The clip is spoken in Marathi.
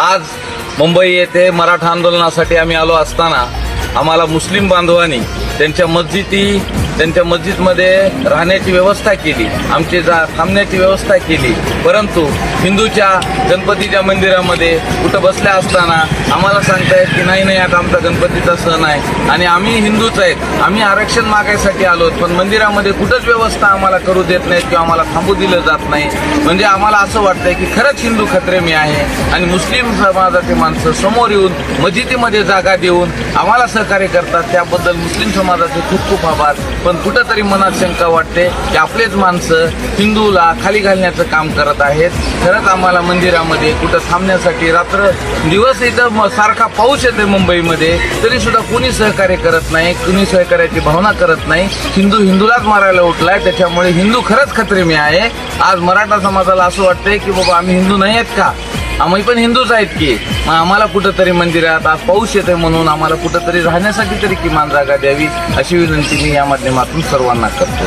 आज मुंबई येथे मराठा आंदोलनासाठी आम्ही आलो असताना आम्हाला मुस्लिम बांधवांनी त्यांच्या मस्जिदमध्ये राहण्याची व्यवस्था केली, आमची थांबण्याची व्यवस्था केली. परंतु हिंदूच्या गणपतीच्या मंदिरामध्ये कुठं बसल्या असताना आम्हाला सांगतायत की नाही आता आमचा गणपतीचा सण आहे आणि आम्ही हिंदूच आहेत, आम्ही आरक्षण मागायसाठी आलो, पण मंदिरामध्ये कुठंच व्यवस्था आम्हाला करू देत नाहीत किंवा आम्हाला थांबू दिलं जात नाही. म्हणजे आम्हाला असं वाटतंय की खरंच हिंदू खतरे मी आहे आणि मुस्लिम समाजाचे माणसं समोर येऊन मस्जिदीमध्ये जागा देऊन आम्हाला सहकार्य करतात. त्याबद्दल मुस्लिम समाजाचे खूप खूप आभार. पण कुठंतरी मनात शंका वाटते की आपलेच माणसं हिंदूला खाली घालण्याचं काम करत आहेत. खरंच आम्हाला मंदिरामध्ये कुठं थांबण्यासाठी रात्र दिवस इथं सारखा पाऊस येते मुंबईमध्ये, तरी सुद्धा कुणी सहकार्य करत नाही, कुणी सहकार्याची भावना करत नाही. हिंदूलाच मारायला उठलाय. त्याच्यामुळे हिंदू खरंच खतरे मी आहे. आज मराठा समाजाला असं वाटतंय की बाबा आम्ही हिंदू नाही आहेत का, आम्ही पण हिंदूच आहेत की, मग आम्हाला कुठंतरी मंदिरात आज पाऊस येते म्हणून आम्हाला कुठंतरी राहण्यासाठी तरी किमान जागा द्यावी अशी विनंती मी या माध्यमातून सर्वांना करतो.